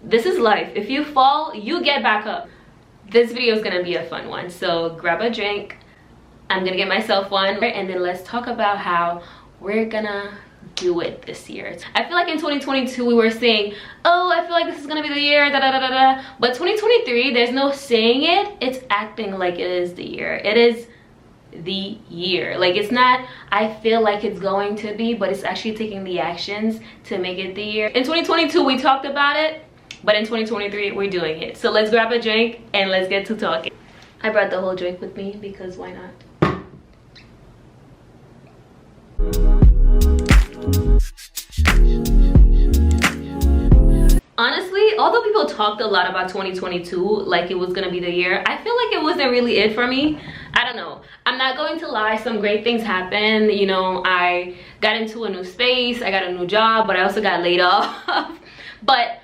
this is life. If you fall, you get back up. This video is gonna be a fun one, so grab a drink. I'm gonna get myself one, and then let's talk about how we're gonna do it this year. I feel like in 2022 we were saying, oh, I feel like this is gonna be the year, da da da da da. But 2023, there's no saying it, it's acting like it is the year. It is the year. Like, it's not I feel like it's going to be, but it's actually taking the actions to make it the year. In 2022 we talked about it, but in 2023 we're doing it. So let's grab a drink and let's get to talking. I brought the whole drink with me because why not? Honestly, although people talked a lot about 2022 like it was gonna be the year, I feel like it wasn't really it for me. I don't know, I'm not going to lie, some great things happened. You know, I got into a new space, I got a new job, but I also got laid off. But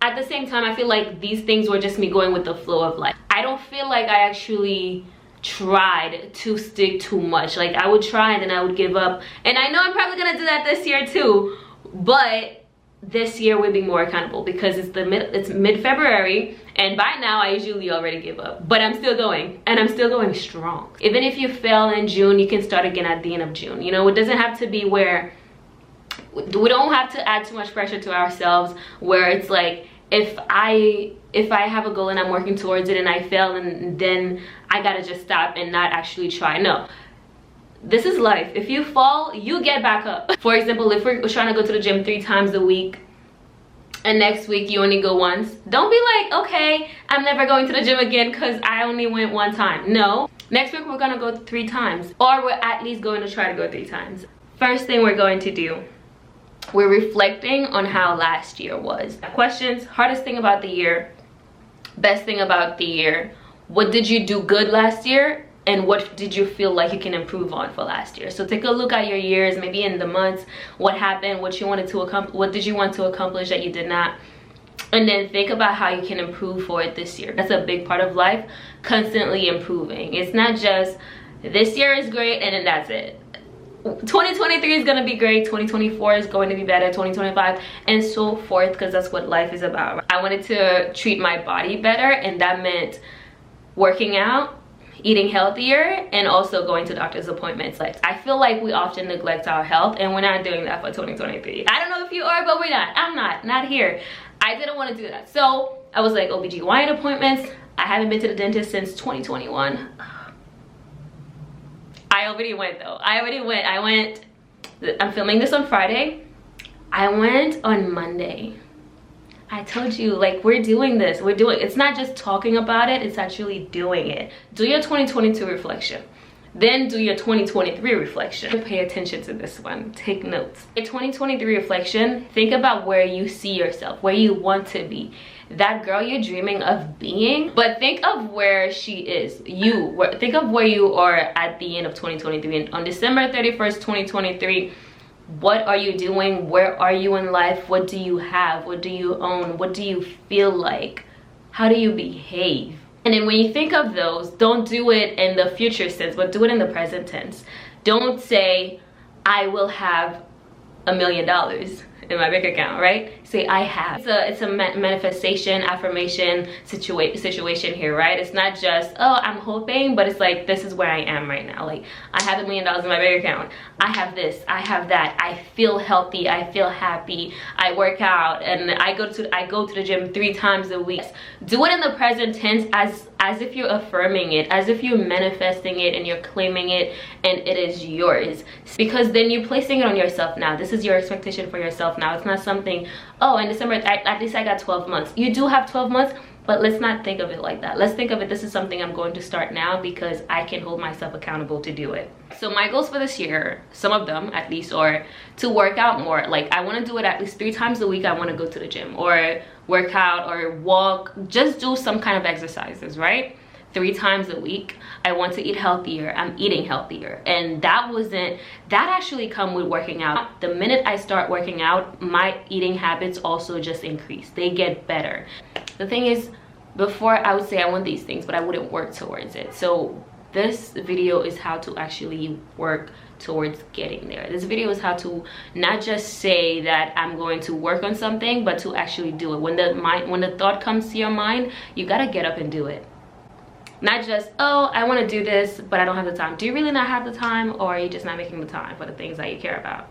at the same time, I feel like these things were just me going with the flow of life. I don't feel like I actually tried to stick too much. Like, I would try and then I would give up, and I know I'm probably gonna do that this year too, but this year we're being more accountable because it's mid-February, and by now I usually already give up, but I'm still going, and I'm still going strong. Even if you fail in June, you can start again at the end of June. You know, it doesn't have to be where we don't have to add too much pressure to ourselves where it's like, if I have a goal and I'm working towards it and I fail, and then I gotta just stop and not actually try. No, this is life. If you fall, you get back up. For example, if we're trying to go to the gym 3 times a week and next week you only go once, don't be like, okay, I'm never going to the gym again because I only went 1 time. No, next week we're gonna go 3 times, or we're at least going to try to go 3 times. First thing we're going to do, we're reflecting on how last year was. Questions: hardest thing about the year, best thing about the year, what did you do good last year, and what did you feel like you can improve on for last year. So take a look at your years, maybe in the months, what happened, what you wanted to accomplish, what did you want to accomplish that you did not, and then think about how you can improve for it this year. That's a big part of life, constantly improving. It's not just this year is great and then that's it. 2023 is gonna be great, 2024 is going to be better, 2025 and so forth, because that's what life is about. I wanted to treat my body better, and that meant working out, eating healthier, and also going to doctor's appointments. Like, I feel like we often neglect our health, and we're not doing that for 2023. I don't know if you are, but we're not. I'm not here. I didn't want to do that, so I was like, OBGYN appointments. I haven't been to the dentist since 2021. I already went though. I went, I'm filming this on Friday. I went on Monday. I told you, like, we're doing this. It's not just talking about it, it's actually doing it. Do your 2022 reflection. Then do your 2023 reflection. Pay attention to this one, take notes. Your 2023 reflection, think about where you see yourself, where you want to be. That girl you're dreaming of being, but think of where she is. Think of where you are at the end of 2023. And on December 31st, 2023, what are you doing? Where are you in life? What do you have? What do you own? What do you feel like? How do you behave? And then when you think of those, don't do it in the future sense, but do it in the present tense. Don't say, I will have $1 million in my bank account, right? Say, I have. It's a manifestation, affirmation situation here, right? It's not just, oh, I'm hoping, but it's like, this is where I am right now. Like, I have $1 million in my bank account. I have this, I have that. I feel healthy, I feel happy. I work out, and I go to the gym 3 times a week. Do it in the present tense as if you're affirming it, as if you're manifesting it and you're claiming it and it is yours. Because then you're placing it on yourself now. This is your expectation for yourself now. It's not something, oh, in December, at least I got 12 months. You do have 12 months, but let's not think of it like that. Let's think of it, this is something I'm going to start now because I can hold myself accountable to do it. So my goals for this year, some of them at least, are to work out more. Like, I want to do it at least 3 times a week. I want to go to the gym or work out or walk, just do some kind of exercises, right? 3 times a week. I want to eat healthier. I'm eating healthier, and that actually come with working out. The minute I start working out, my eating habits also just increase. They get better. The thing is, before I would say I want these things, but I wouldn't work towards it. So this video is how to actually work towards getting there. This video is how to not just say that I'm going to work on something, but to actually do it. When the thought comes to your mind, you gotta get up and do it. Not just, oh, I want to do this, but I don't have the time. Do you really not have the time, or are you just not making the time for the things that you care about?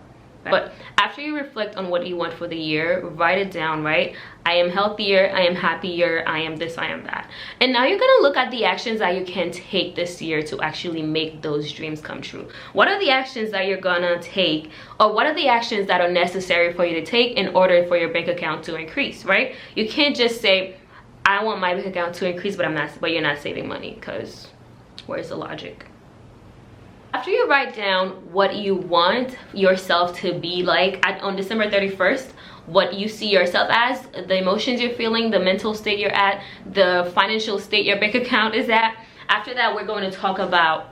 But after you reflect on what you want for the year, write it down, right? I am healthier, I am happier, I am this, I am that. And now you're gonna look at the actions that you can take this year to actually make those dreams come true. What are the actions that you're gonna take, or what are the actions that are necessary for you to take in order for your bank account to increase, right? You can't just say, I want my bank account to increase, but you're not saving money, because where's the logic? After you write down what you want yourself to be like on December 31st, what you see yourself as, the emotions you're feeling, the mental state you're at, the financial state your bank account is at, after that, we're going to talk about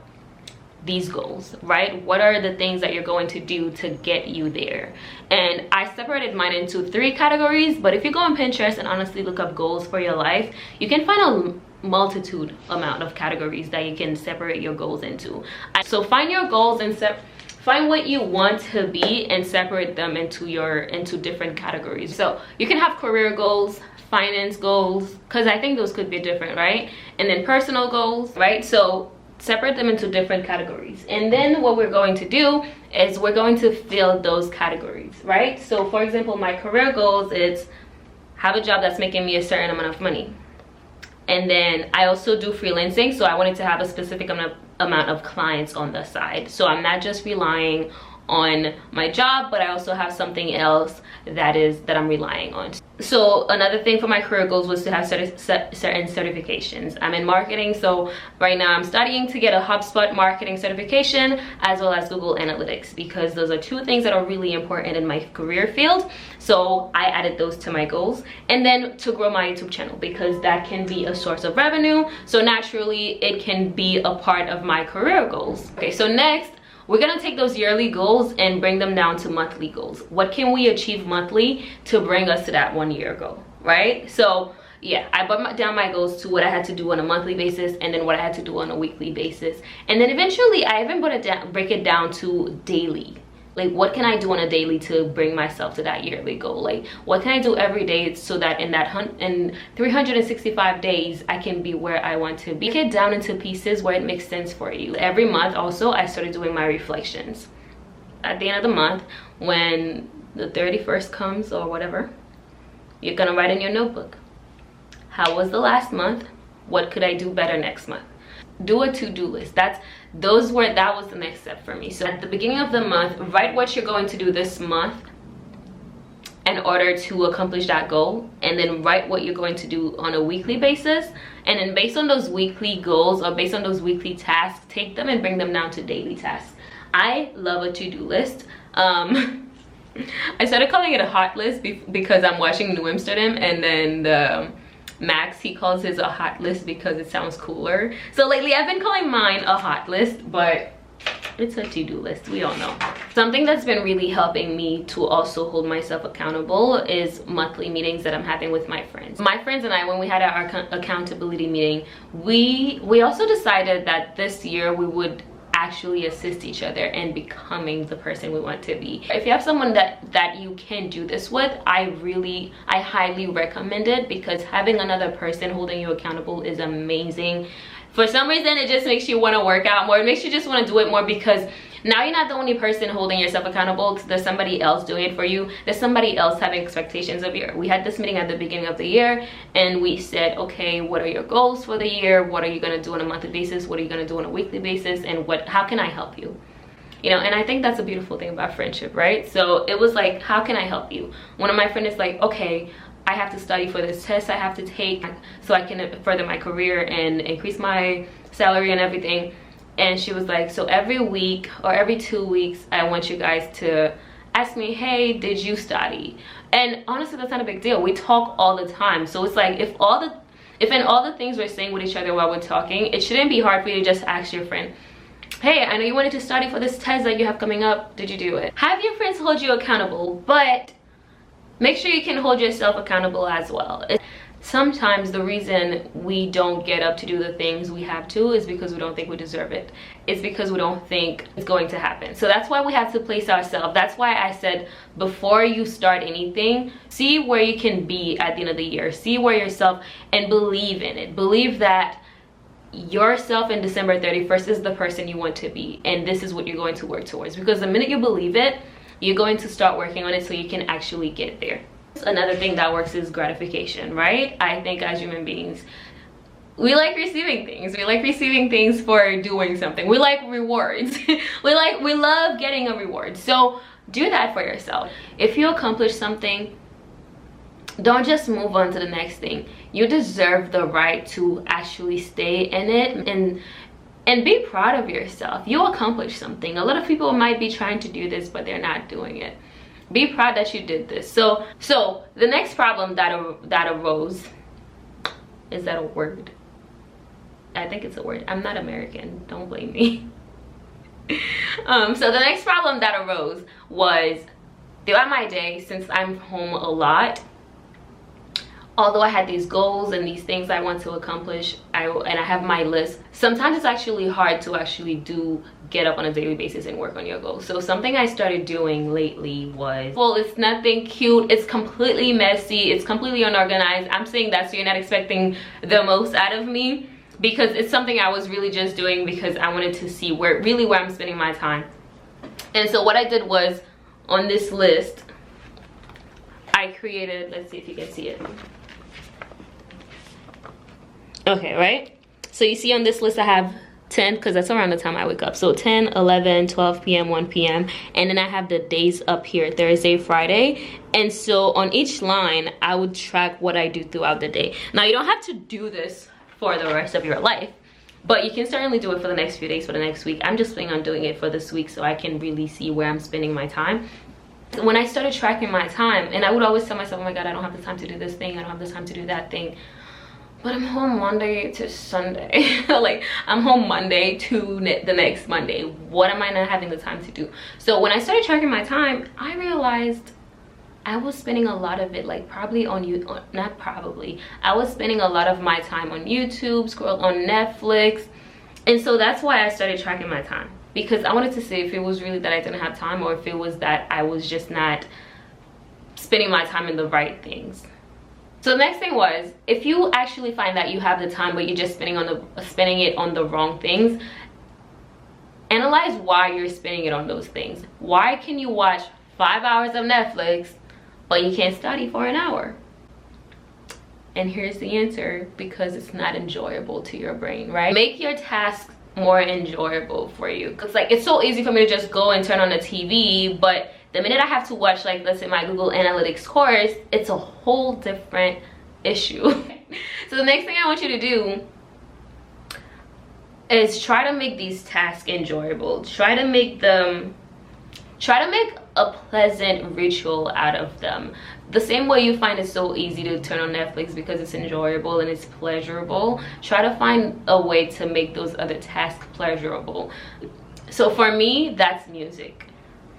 these goals, right? What are the things that you're going to do to get you there? And I separated mine into 3 categories, but if you go on Pinterest and honestly look up goals for your life, you can find a multitude amount of categories that you can separate your goals into. So find your goals and find what you want to be and separate them into different categories. So you can have career goals, finance goals, because I think those could be different, right? And then personal goals, right? So separate them into different categories. And then what we're going to do is we're going to fill those categories, right? So for example, my career goals is have a job that's making me a certain amount of money. And then I also do freelancing, so I wanted to have a specific amount of clients on the side. So I'm not just relying on my job, but I also have something else that I'm relying on. So another thing for my career goals was to have certain certifications. I'm in marketing, so right now I'm studying to get a HubSpot marketing certification as well as Google Analytics, because those are 2 things that are really important in my career field. So I added those to my goals. And then to grow my YouTube channel, because that can be a source of revenue, so naturally it can be a part of my career goals. Okay, so next we're gonna take those yearly goals and bring them down to monthly goals. What can we achieve monthly to bring us to that 1 year goal, right? So yeah, I brought down my goals to what I had to do on a monthly basis, and then what I had to do on a weekly basis. And then eventually I even break it down to daily. Like, what can I do on a daily to bring myself to that yearly goal? Like, what can I do every day so that in 365 days, I can be where I want to be? Break it down into pieces where it makes sense for you. Every month also, I started doing my reflections. At the end of the month, when the 31st comes or whatever, you're gonna write in your notebook, how was the last month? What could I do better next month? Do a to-do list. That was the next step for me. So at the beginning of the month, write what you're going to do this month in order to accomplish that goal, and then write what you're going to do on a weekly basis. And then based on those weekly goals or based on those weekly tasks, take them and bring them down to daily tasks. I love a to-do list. I started calling it a hot list because I'm watching New Amsterdam, and then Max, he calls his a hot list because it sounds cooler. So lately I've been calling mine a hot list, but it's a to-do list, we all know. Something that's been really helping me to also hold myself accountable is monthly meetings that I'm having with my friends. My friends and I, when we had our accountability meeting, we also decided that this year we would actually assist each other in becoming the person we want to be. If you have someone that you can do this with, I highly recommend it, because having another person holding you accountable is amazing. For some reason, it just makes you want to work out more. It makes you just want to do it more, because now you're not the only person holding yourself accountable. There's somebody else doing it for you. There's somebody else having expectations of you. We had this meeting at the beginning of the year, and we said, okay, what are your goals for the year? What are you going to do on a monthly basis? What are you going to do on a weekly basis? And how can I help you? You know, and I think that's a beautiful thing about friendship, right? So it was like, how can I help you? One of my friends is like, okay, I have to study for this test I have to take so I can further my career and increase my salary and everything. And she was like, so every week or every 2 weeks, I want you guys to ask me, hey, did you study? And honestly, that's not a big deal. We talk all the time. So it's like, if in all the things we're saying with each other while we're talking, it shouldn't be hard for you to just ask your friend, hey, I know you wanted to study for this test that you have coming up. Did you do it? Have your friends hold you accountable, but make sure you can hold yourself accountable as well. sometimes the reason we don't get up to do the things we have to is because we don't think we deserve it. It's because we don't think it's going to happen. So that's why we have to place ourselves. That's why I said, before you start anything, see where you can be at the end of the year. See where yourself, and believe in it. Believe that yourself in December 31st is the person you want to be, and this is what you're going to work towards. Because the minute you believe it, you're going to start working on it so you can actually get there. Another thing that works is gratification, right? I think as human beings, we like receiving things. We like receiving things for doing something. We like rewards. we love getting a reward. So do that for yourself. If you accomplish something, don't just move on to the next thing. You deserve the right to actually stay in it and be proud of yourself. You accomplished something. A lot of people might be trying to do this, but they're not doing it. Be proud that you did this. So the next problem that arose, is that a word? I think it's a word. I'm not American, don't blame me. So the next problem that arose was, throughout my day, since I'm home a lot, although I had these goals and these things I want to accomplish, and I have my list, sometimes it's actually hard to actually get up on a daily basis and work on your goals. So something I started doing lately was, well, it's nothing cute, it's completely messy, it's completely unorganized. I'm saying that so you're not expecting the most out of me, because it's something I was really just doing because I wanted to see where I'm spending my time. And so what I did was, on this list, I created, let's see if you can see it. Okay, right? So you see on this list I have 10, because that's around the time I wake up. So 10, 11, 12 p.m, 1 p.m. And then I have the days up here, Thursday, Friday. And so on each line, I would track what I do throughout the day. Now, you don't have to do this for the rest of your life, but you can certainly do it for the next few days, for the next week. I'm just planning on doing it for this week so I can really see where I'm spending my time. When I started tracking my time, and I would always tell myself, oh my God, I don't have the time to do this thing, I don't have the time to do that thing. But I'm home Monday to Sunday. Like, I'm home Monday to the next Monday. What am I not having the time to do? So when I started tracking my time, I realized I was spending a lot of it, like, I was spending a lot of my time on YouTube, scroll on Netflix. And so that's why I started tracking my time, because I wanted to see if it was really that I didn't have time, or if it was that I was just not spending my time in the right things. So the next thing was, if you actually find that you have the time but you're just spending it on the wrong things, analyze why you're spending it on those things. Why can you watch 5 hours of Netflix but you can't study for an hour? And here's the answer: because it's not enjoyable to your brain, right? Make your tasks more enjoyable for you. Because, like, it's so easy for me to just go and turn on the TV, but the minute I have to watch, like, let's say my Google Analytics course, it's a whole different issue. So the next thing I want you to do is try to make these tasks enjoyable. Try to make a pleasant ritual out of them. The same way you find it so easy to turn on Netflix because it's enjoyable and it's pleasurable, try to find a way to make those other tasks pleasurable. So for me, that's music.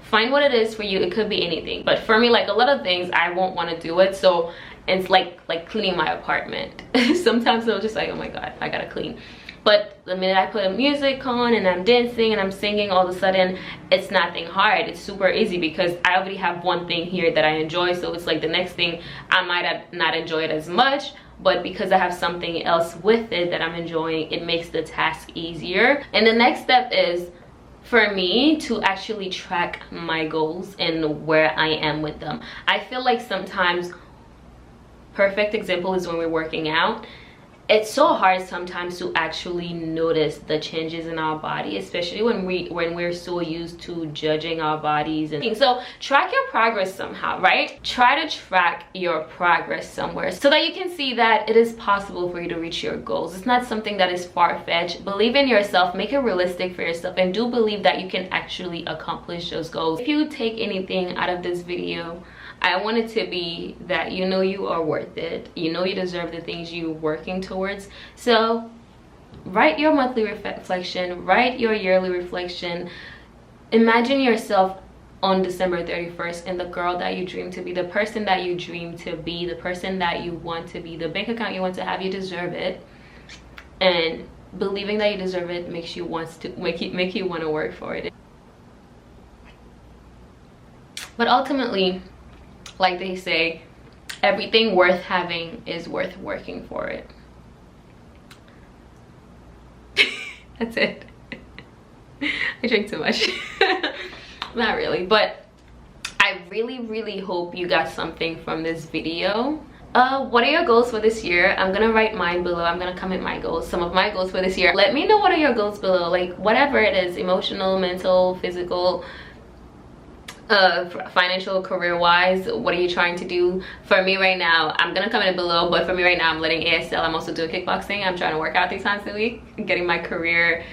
Find what it is for you. It could be anything, but for me, like, a lot of things I won't want to do it. So it's like cleaning my apartment. Sometimes I'm just like, oh my God, I gotta clean. But the minute I put a music on and I'm dancing and I'm singing, all of a sudden it's nothing hard. It's super easy because I already have one thing here that I enjoy. So it's like the next thing I might not enjoy it as much, but because I have something else with it that I'm enjoying, it makes the task easier. And the next step is for me to actually track my goals and where I am with them. I feel like sometimes, perfect example is when we're working out. It's so hard sometimes to actually notice the changes in our body, especially when we're so used to judging our bodies. And so track your progress somehow, right? Try to track your progress somewhere so that you can see that it is possible for you to reach your goals. It's not something that is far-fetched. Believe in yourself, make it realistic for yourself, and do believe that you can actually accomplish those goals. If you take anything out of this video, I want it to be that you know you are worth it. You know you deserve the things you're working towards. So write your monthly reflection, write your yearly reflection. Imagine yourself on December 31st and the girl that you dream to be, the person that you dream to be, the person that you want to be, the bank account you want to have. You deserve it, and believing that you deserve it makes you make you want to work for it. But ultimately, like they say, everything worth having is worth working for it. That's it. I drink too much. Not really, but I really hope you got something from this video. What are your goals for this year? I'm gonna write mine below. I'm gonna comment my goals, some of my goals for this year. Let me know what are your goals below, like whatever it is, emotional, mental, physical, financial, career wise. What are you trying to do? For me right now, I'm gonna comment it below, but for me right now, I'm letting ASL. I'm also doing kickboxing. I'm trying to work out 3 times a week, getting my career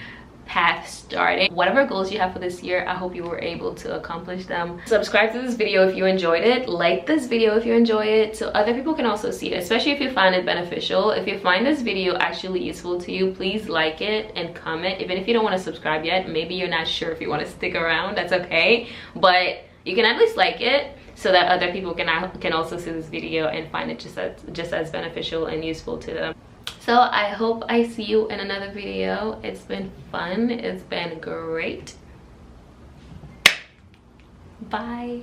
path started. Whatever goals you have for this year, I hope you were able to accomplish them. Subscribe to this video if you enjoyed it. Like this video if you enjoy it, so other people can also see it, especially if you find it beneficial. If you find this video actually useful to you, please like it and comment. Even if you don't want to subscribe yet, maybe you're not sure if you want to stick around, that's okay, but you can at least like it so that other people can also see this video and find it just as beneficial and useful to them. So I hope I see you in another video. It's been fun. It's been great. Bye.